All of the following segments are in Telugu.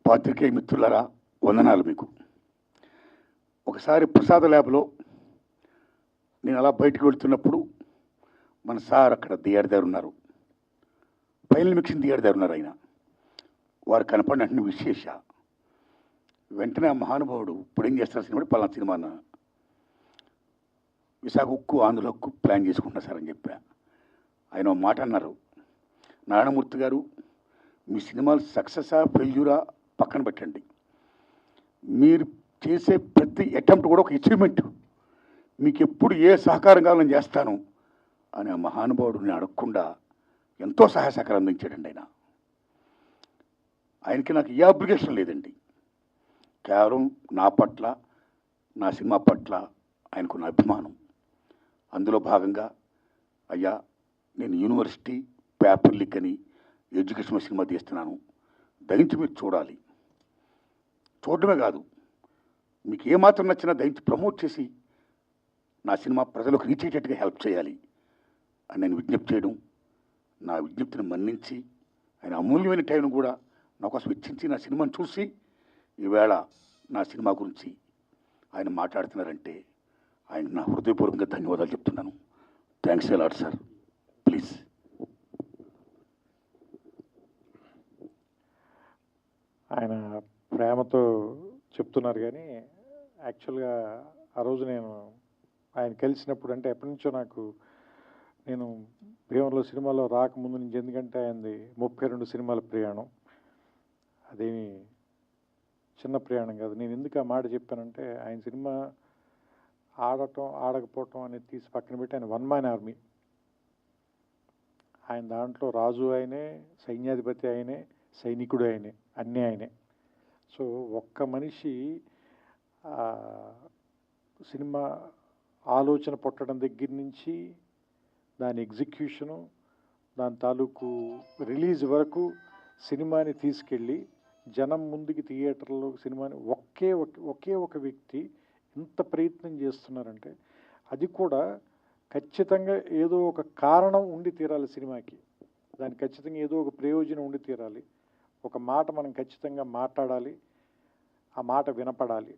పాత్రికేయ మిత్రులారా, వందనాలు మీకు. ఒకసారి ప్రసాద ల్యాబ్లో నేను అలా బయటకు వెళ్తున్నప్పుడు మన సార్ అక్కడ దియాడిదారు ఉన్నారు, ఫైనల్ మిక్సింగ్ దియాడిదారు ఉన్నారు. ఆయన వారు కనపడినట్టు విశేష వెంటనే ఆ మహానుభావుడు ఇప్పుడు ఏం చేస్తారు సినిమా పలానా సినిమా విశాఖ ఉక్కు ఆంధ్ర హక్కు ప్లాన్ చేసుకుంటున్నా సార్ అని చెప్పా. ఆయన ఒక మాట అన్నారు, నారాయణమూర్తి గారు మీ సినిమాలు సక్సెసా ఫెయిల్యూరా పక్కన పెట్టండి, మీరు చేసే ప్రతి అటెంప్ట్ కూడా ఒక అచీవ్మెంట్, మీకు ఎప్పుడు ఏ సహకారం కావాలని చేస్తాను అని ఆ మహానుభావుడిని అడగకుండా ఎంతో సహాయ సహకారం అందించాడండి. ఆయనకి నాకు ఏ అబ్లిగేషన్ లేదండి, కేవలం నా పట్ల నా సినిమా పట్ల ఆయనకున్న అభిమానం. అందులో భాగంగా అయ్యా నేను యూనివర్సిటీ పేపర్ లీక్ అని ఎడ్యుకేషన్ సినిమా తీస్తున్నాను, దయించి మీరు చూడాలి, చూడడమే కాదు మీకు ఏమాత్రం నచ్చినా దయించి ప్రమోట్ చేసి నా సినిమా ప్రజలకు రీచ్ అయ్యేటట్టుగా హెల్ప్ చేయాలి అని నేను విజ్ఞప్తి చేయడం, నా విజ్ఞప్తిని మన్నించి ఆయన అమూల్యమైన టైంను కూడా నా కోసం వెచ్చించి నా సినిమాను చూసి ఈవేళ నా సినిమా గురించి ఆయన మాట్లాడుతున్నారంటే ఆయన నా హృదయపూర్వకంగా ధన్యవాదాలు చెప్తున్నాను. Thanks a lot sir. ప్లీజ్. ఆయన ప్రేమతో చెప్తున్నారు కానీ యాక్చువల్గా ఆ రోజు నేను ఆయన కలిసినప్పుడు, అంటే ఎప్పటి నుంచో నేను భీమవరంలో సినిమాలో రాకముందు నుంచి, ఎందుకంటే ఆయనది 32 సినిమాల ప్రయాణం, అదేమి చిన్న ప్రయాణం కాదు. నేను ఎందుకు ఆ మాట చెప్పానంటే ఆయన సినిమా ఆడటం ఆడకపోవటం అనేది తీసి పక్కన పెట్టి ఆయన వన్ మ్యాన్ ఆర్మీ. ఆయన దాంట్లో రాజు ఆయనే, సైన్యాధిపతి ఆయనే, సైనికుడు ఆయనే, అన్నీ ఆయనే. సో ఒక్క మనిషి సినిమా ఆలోచన పుట్టడం దగ్గర నుంచి దాని ఎగ్జిక్యూషను, దాని తాలూకు రిలీజ్ వరకు సినిమాని తీసుకెళ్ళి జనం ముందుకి థియేటర్లో సినిమాని ఒకే ఒక వ్యక్తి ఇంత ప్రయత్నం చేస్తున్నారంటే అది కూడా ఖచ్చితంగా ఏదో ఒక కారణం ఉండి తీరాలి సినిమాకి, దానికి ఖచ్చితంగా ఏదో ఒక ప్రయోజనం ఉండి తీరాలి. ఒక మాట మనం ఖచ్చితంగా మాట్లాడాలి, ఆ మాట వినపడాలి.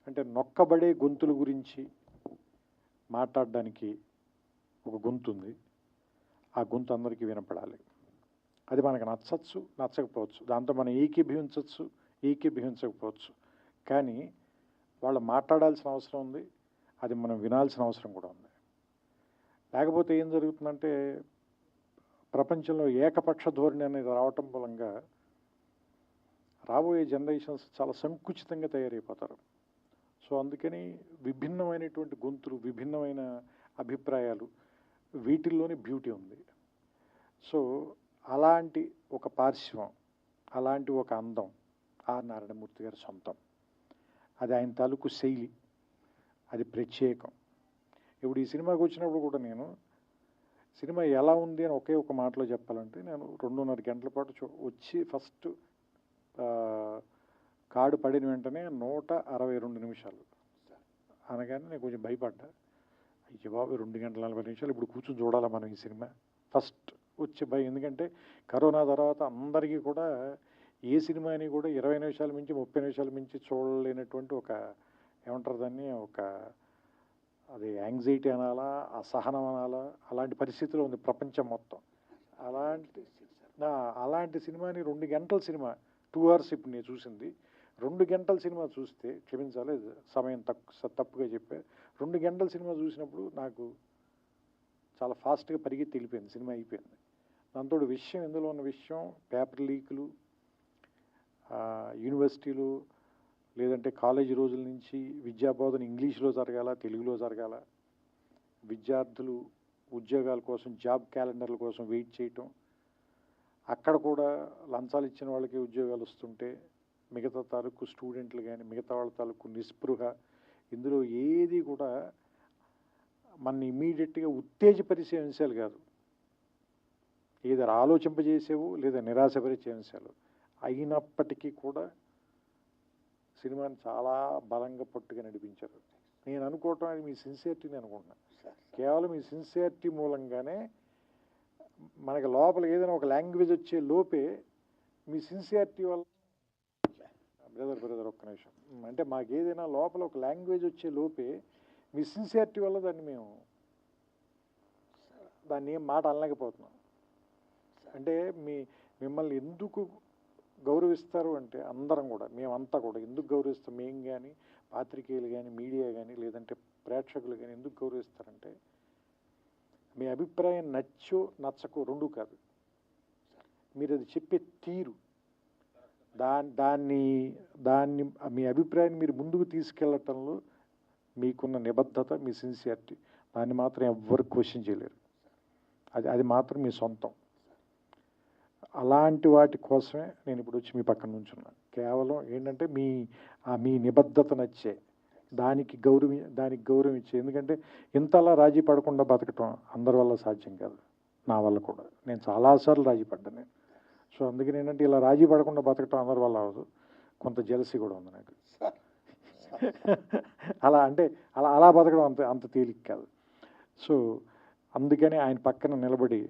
అంటే నొక్కబడే గొంతుల గురించి మాట్లాడడానికి ఒక గొంతు ఉంది, ఆ గొంతు అందరికీ వినపడాలి. అది మనకు నచ్చచ్చు, నచ్చకపోవచ్చు, దాంతో మనం ఏకీభవించవచ్చు, ఏకీభవించకపోవచ్చు, కానీ వాళ్ళు మాట్లాడాల్సిన అవసరం ఉంది, అది మనం వినాల్సిన అవసరం కూడా ఉంది. లేకపోతే ఏం జరుగుతుందంటే ప్రపంచంలో ఏకపక్ష ధోరణి అనేది రావటం మూలంగా రాబోయే జనరేషన్స్ చాలా సంకుచితంగా తయారైపోతారు. సో అందుకని విభిన్నమైనటువంటి గొంతులు, విభిన్నమైన అభిప్రాయాలు, వీటిల్లోనే బ్యూటీ ఉంది. సో అలాంటి ఒక పార్శ్వం, అలాంటి ఒక అందం ఆర్ నారాయణమూర్తి గారి సొంతం. అది ఆయన తాలూకు శైలి, అది ప్రత్యేకం. ఇప్పుడు ఈ సినిమాకి వచ్చినప్పుడు కూడా నేను సినిమా ఎలా ఉంది అని ఒకే ఒక మాటలో చెప్పాలంటే, నేను 2.5 గంటల పాటు వచ్చి ఫస్ట్ కార్డు పడిన వెంటనే 162 నిమిషాలు అనగానే నేను కొంచెం భయపడ్డా. అయ్యో బాబు 2 గంటల 40 నిమిషాలు ఇప్పుడు కూర్చొని చూడాలా మనం ఈ సినిమా? ఫస్ట్ వచ్చే భయం. ఎందుకంటే కరోనా తర్వాత అందరికీ కూడా ఏ సినిమాని కూడా 20 నిమిషాల మించి 30 నిమిషాల మించి చూడలేనటువంటి ఒక, ఏమంటారు దాన్ని, ఒక అది యాంగ్జైటీ అనాలా, అసహనం అనాలా, అలాంటి పరిస్థితిలో ఉంది ప్రపంచం మొత్తం. అలాంటి సినిమాని 2 గంటల సినిమా, 2 hours ఇప్పుడు నేను చూసింది, 2 గంటల సినిమా చూస్తే, క్షమించాలి సమయం తప్పుగా చెప్పా, 2 గంటల సినిమా చూసినప్పుడు నాకు చాలా ఫాస్ట్గా పరిగెత్తి వెళ్ళిపోయింది, సినిమా అయిపోయింది. దాంతో విషయం, ఇందులో ఉన్న విషయం పేపర్ లీకులు, యూనివర్సిటీలు లేదంటే కాలేజీ రోజుల నుంచి విద్యాబోధన ఇంగ్లీష్లో జరగాల, తెలుగులో జరగాల, విద్యార్థులు ఉద్యోగాల కోసం జాబ్ క్యాలెండర్ల కోసం వెయిట్ చేయటం, అక్కడ కూడా లంచాలు ఇచ్చిన వాళ్ళకి ఉద్యోగాలు వస్తుంటే మిగతా తాలూకు స్టూడెంట్లు కానీ మిగతా వాళ్ళ తాలూకు నిస్పృహ, ఇందులో ఏది కూడా మన ఇమీడియట్గా ఉత్తేజపరిచే అంశాలు కాదు, ఏదో ఆలోచింపజేసేవు లేదా నిరాశపరిచే అంశాలు అయినప్పటికీ కూడా సినిమాని చాలా బలంగా పట్టుగా నడిపించారు. నేను అనుకోవటం అది మీ సిన్సియారిటీని అనుకుంటున్నాను. కేవలం మీ సిన్సియారిటీ మూలంగానే మనకి లోపల ఏదైనా ఒక లాంగ్వేజ్ వచ్చే లోపే మీ సిన్సియారిటీ వల్ల బ్రదర్ ఒక్క నిమిషం. అంటే మాకు ఏదైనా లోపల ఒక లాంగ్వేజ్ వచ్చే లోపే మీ సిన్సియారిటీ వల్ల దాన్ని ఏం మాట అనలేకపోతున్నాం. అంటే మిమ్మల్ని ఎందుకు గౌరవిస్తారు అంటే అందరం కూడా, మేమంతా కూడా ఎందుకు గౌరవిస్తాం, మేము కానీ పాత్రికేయులు కానీ మీడియా కానీ లేదంటే ప్రేక్షకులు కానీ ఎందుకు గౌరవిస్తారంటే మీ అభిప్రాయం నచ్చో నచ్చకో రెండూ కాదు, మీరు అది చెప్పే తీరు, దాన్ని మీ అభిప్రాయాన్ని మీరు ముందుకు తీసుకెళ్ళటంలో మీకున్న నిబద్ధత, మీ సిన్సియారిటీ, దాన్ని మాత్రం ఎవ్వరు క్వశ్చన్ చేయలేరు. అది మాత్రం మీ సొంతం. అలాంటి వాటి కోసమే నేను ఇప్పుడు వచ్చి మీ పక్కన నుంచున్నాను. కేవలం ఏంటంటే మీ నిబద్ధత నచ్చే దానికి గౌరవం ఇచ్చే. ఎందుకంటే ఇంతలా రాజీ పడకుండా బతకటం అందరి వల్ల సాధ్యం కాదు, నా వల్ల కూడా. నేను చాలాసార్లు రాజీ పడ్డాను నేను. సో అందుకని ఏంటంటే ఇలా రాజీ పడకుండా బతకటం అందరి వల్ల అవ్వదు, కొంత జెలసీ కూడా ఉంది నాకు. అలా బతకడం అంత తేలిక కాదు. సో అందుకని ఆయన పక్కన నిలబడి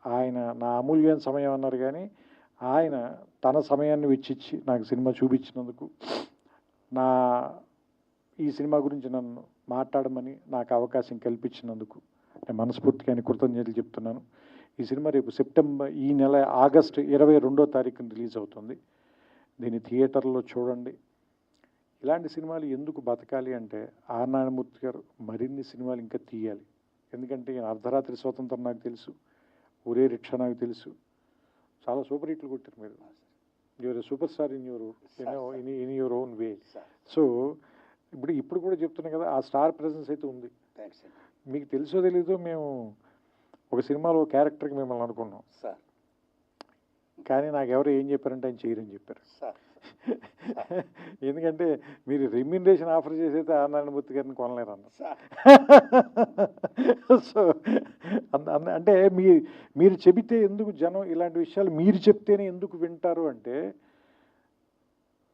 ఆయన నా అమూల్యమైన సమయం అన్నారు, కానీ ఆయన తన సమయాన్ని వెచ్చిచ్చి నాకు సినిమా చూపించినందుకు, ఈ సినిమా గురించి నన్ను మాట్లాడమని నాకు అవకాశం కల్పించినందుకు నేను మనస్ఫూర్తిగా ఆయన కృతజ్ఞతలు చెప్తున్నాను. ఈ సినిమా రేపు ఈ నెల ఆగస్టు 22వ తారీఖున రిలీజ్ అవుతుంది. దీన్ని థియేటర్లో చూడండి. ఇలాంటి సినిమాలు ఎందుకు బతకాలి అంటే ఆర్ నారాయణమూర్తి గారు మరిన్ని సినిమాలు ఇంకా తీయాలి. ఎందుకంటే అర్ధరాత్రి స్వతంత్రం నాకు తెలుసు, ఒరే రిక్షా నాకు తెలుసు, చాలా సూపర్ హిట్లు కొట్టారు మీరు. You're super star in your own way. So ఇప్పుడు కూడా చెప్తున్నా కదా, ఆ స్టార్ ప్రెజెన్స్ అయితే ఉంది. మీకు తెలుసో తెలీదో, మేము ఒక సినిమాలో క్యారెక్టర్కి మిమ్మల్ని అనుకున్నాం, కానీ నాకు ఎవరు ఏం చెప్పారంటే ఆయన చేయరని చెప్పారు. ఎందుకంటే మీరు రెమ్యూనరేషన్ ఆఫర్ చేసైతే ఆర్ నారాయణమూర్తి గారిని కొనలేరు అన్న. సో అంటే మీరు చెబితే ఎందుకు జనం ఇలాంటి విషయాలు మీరు చెప్తేనే ఎందుకు వింటారు అంటే,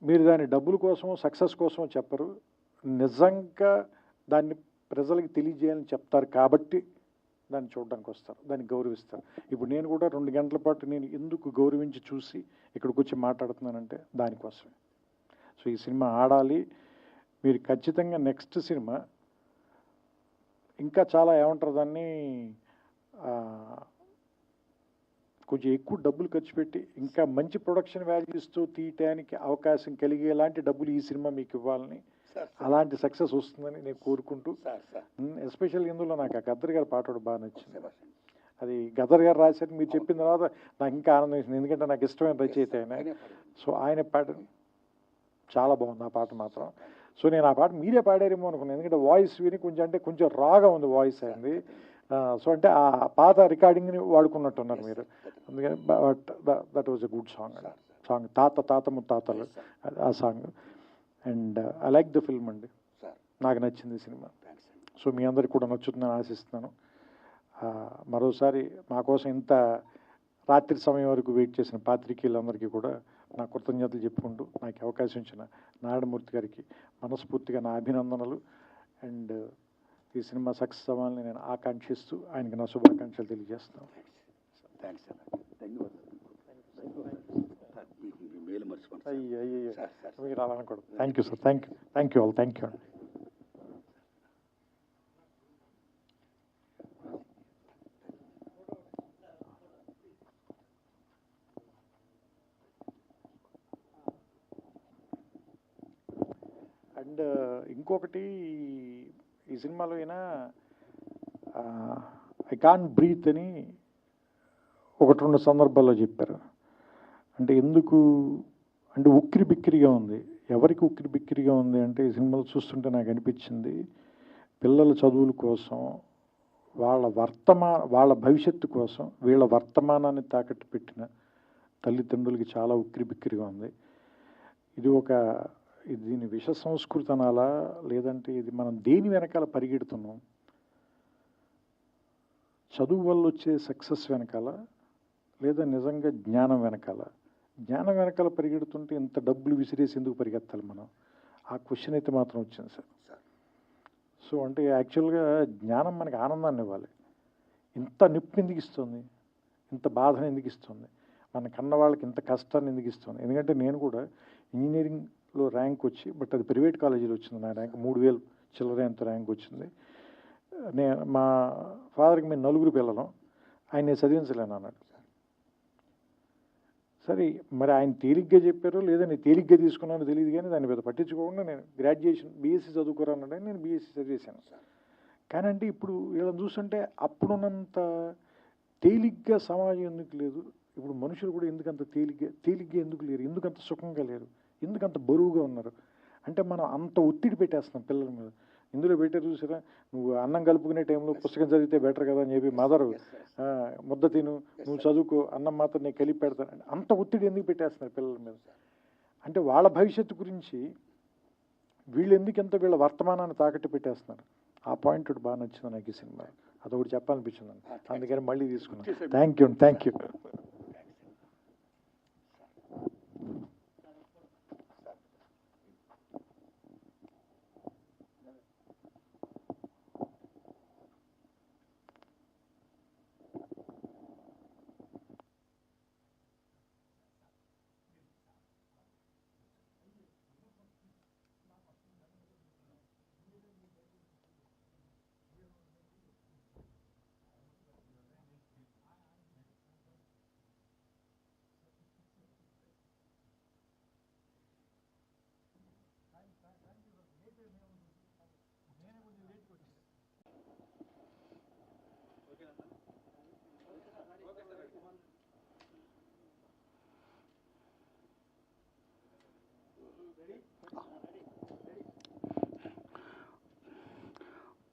మీరు దాని డబ్బుల కోసమో సక్సెస్ కోసమో చెప్పరు, నిజంగా దాన్ని ప్రజలకి తెలియజేయాలని చెప్తారు కాబట్టి దాన్ని చూడడానికి వస్తారు, దాన్ని గౌరవిస్తారు. ఇప్పుడు నేను కూడా 2 గంటల పాటు నేను ఎందుకు గౌరవించి చూసి ఇక్కడికి వచ్చి మాట్లాడుతున్నానంటే దానికోసమే. సో ఈ సినిమా ఆడాలి. మీరు ఖచ్చితంగా నెక్స్ట్ సినిమా ఇంకా చాలా ఏమంటారు దాన్ని, కొంచెం ఎక్కువ డబ్బులు ఖర్చు పెట్టి ఇంకా మంచి ప్రొడక్షన్ వాల్యూస్తో తీయటానికి అవకాశం కలిగేలాంటి డబ్బులు ఈ సినిమా మీకు ఇవ్వాలని, అలాంటి సక్సెస్ వస్తుందని నేను కోరుకుంటూ, ఎస్పెషల్ ఇందులో నాకు ఆ గద్దర్ గారి పాట కూడా బాగా నచ్చింది. అది గద్దర్ గారు రాశారు, మీరు చెప్పిన తర్వాత నాకు ఇంకా ఆనందం వేసింది, ఎందుకంటే నాకు ఇష్టమైన రచయిత ఆయన. సో ఆయన పాట చాలా బాగుంది ఆ పాట మాత్రం. సో నేను ఆ పాట మీరే పాడారేమో అనుకున్నాను, ఎందుకంటే వాయిస్ విని కొంచెం రాగా ఉంది వాయిస్ అయింది. సో అంటే ఆ పాత రికార్డింగ్ని వాడుకున్నట్టున్నారు మీరు, అందుకని that was a good song తాత ముత్తాతలు ఆ song. And I like the film అండి, నాకు నచ్చింది సినిమా. సో మీ అందరికి కూడా నచ్చుతుందని ఆశిస్తున్నాను. మరోసారి మా కోసం ఇంత రాత్రి సమయం వరకు వెయిట్ చేసిన పాత్రికేయులందరికీ కూడా నా కృతజ్ఞతలు చెప్పుకుంటూ, నాకు అవకాశం ఇచ్చిన నారాయణమూర్తి గారికి మనస్ఫూర్తిగా నా అభినందనలు. అండ్ ఈ సినిమా సక్సెస్ అవ్వాలని నేను ఆకాంక్షిస్తూ ఆయనకి నా శుభాకాంక్షలు తెలియజేస్తాను. అయ్యో మీరు రావాలనుకోండి. Thank you sir, thank you all, thank you అండి. అండ్ ఇంకొకటి, ఈ సినిమాలో అయినా ఐ కాంట్ బ్రీత్ అని 1-2 సందర్భాల్లో చెప్పారు. అంటే ఎందుకు అంటే ఉక్కిరి బిక్కిరిగా ఉంది. ఎవరికి ఉక్కిరి బిక్కిరిగా ఉంది అంటే, ఈ సినిమాలు చూస్తుంటే నాకు అనిపించింది, పిల్లల చదువుల కోసం, వాళ్ళ భవిష్యత్తు కోసం వీళ్ళ వర్తమానాన్ని తాకట్టు పెట్టిన తల్లిదండ్రులకి చాలా ఉక్కిరి బిక్కిరిగా ఉంది. దీని విష సంస్కృతి అనాలా, లేదంటే ఇది మనం దేని వెనకాల పరిగెడుతున్నాం, చదువు వల్ల వచ్చే సక్సెస్ వెనకాల, లేదా నిజంగా జ్ఞానం వెనకాల పరిగెడుతుంటే ఇంత డబ్బులు విసిరేసి ఎందుకు పరిగెత్తాలి మనం? ఆ క్వశ్చన్ అయితే మాత్రం వచ్చింది సార్. సో అంటే యాక్చువల్గా జ్ఞానం మనకి ఆనందాన్ని ఇవ్వాలి, ఇంత నొప్పి ఎందుకు ఇస్తుంది, ఇంత బాధను ఎందుకు ఇస్తుంది, మన కన్న వాళ్ళకి ఇంత కష్టాన్ని ఎందుకు ఇస్తుంది? ఎందుకంటే నేను కూడా ఇంజనీరింగ్లో ర్యాంక్ వచ్చి, బట్ అది ప్రైవేట్ కాలేజీలో వచ్చింది నా ర్యాంక్, 3000 చిల్లర ఎంత ర్యాంక్ వచ్చింది. మా ఫాదర్కి మేము 4 పిల్లలం, ఆయన నేను చదివించలేను అన్నాడు. సరే మరి ఆయన తేలిగ్గా చెప్పారో లేదా నేను తేలిగ్గా తీసుకున్నానో తెలియదు, కానీ దాన్ని పెద్ద పట్టించుకోకుండా నేను గ్రాడ్యుయేషన్ బీఎస్సీ చదువుకోరాన్నాడు, నేను బీఎస్సీ చదివేశాను. కానీ అంటే ఇప్పుడు వీళ్ళని చూస్తుంటే అప్పుడున్నంత తేలిగ్గా సమాజం ఎందుకు లేదు, ఇప్పుడు మనుషులు కూడా ఎందుకంత తేలిగ్గా ఎందుకు లేరు, ఎందుకంత సుఖంగా లేరు, ఎందుకంత బరువుగా ఉన్నారు అంటే మనం అంత ఒత్తిడి పెట్టేస్తున్నాం పిల్లల మీద. ఇందులో పెట్టారు చూసారా, నువ్వు అన్నం కలుపుకునే టైంలో పుస్తకం చదివితే బెటర్ కదా అని చెప్పి మదరు ముద్ద తిను, నువ్వు చదువుకో, అన్నం మాత్రం నేను కలిపి పెడతాను, అంత ఒత్తిడి ఎందుకు పెట్టేస్తున్నారు పిల్లల మీద. అంటే వాళ్ళ భవిష్యత్తు గురించి వీళ్ళు ఎందుకు ఎంత వీళ్ళ వర్తమానాన్ని తాకట్టు పెట్టేస్తున్నారు. ఆ పాయింట్ ఒకటి బాగా నచ్చింది నాకు ఈ సినిమా, అదొకటి చెప్పాలనిపించింది, అందుకని మళ్ళీ తీసుకున్నాను. Thank you.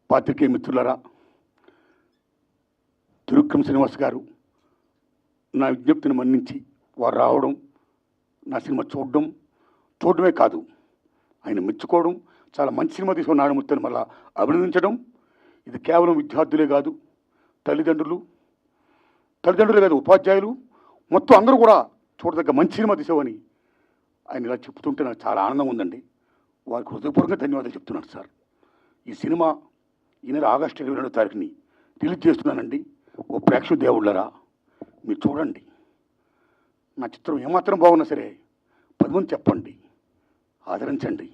పాత్రికేయ మిత్రులారా, త్రివిక్రమ్ శ్రీనివాస్ గారు నా విజ్ఞప్తిని మన్నించి వారు రావడం, నా సినిమా చూడడమే కాదు ఆయన మెచ్చుకోవడం, చాలా మంచి సినిమా తీసుకున్న నారాయణమూర్తిని మళ్ళా అభినందించడం, ఇది కేవలం విద్యార్థులే కాదు, తల్లిదండ్రులే కాదు, ఉపాధ్యాయులు మొత్తం అందరూ కూడా చూడదగ్గ మంచి సినిమా తీసావని ఆయన ఇలా చెప్తుంటే నాకు చాలా ఆనందం ఉందండి. వారికి హృదయపూర్వకంగా ధన్యవాదాలు చెప్తున్నాను సార్. ఈ సినిమా ఈ నెల ఆగస్టు 22వ తారీఖుని రిలీజ్ చేస్తున్నానండి. ఓ ప్రేక్షక దేవుళ్ళరా మీరు చూడండి. నా చిత్రం ఏమాత్రం బాగున్నా సరే 10 మంది చెప్పండి, ఆదరించండి.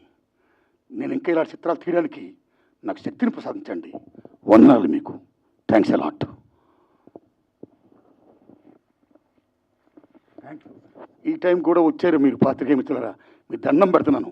నేను ఇంకా ఇలా చిత్రాలు తీయడానికి నాకు శక్తిని ప్రసాదించండి. వందనాలు మీకు. Thanks a lot. Thank you. ఈ టైం కూడా వచ్చారు మీరు పాత్రికేయ మిత్రులారా, మీ దండం పెడుతున్నాను.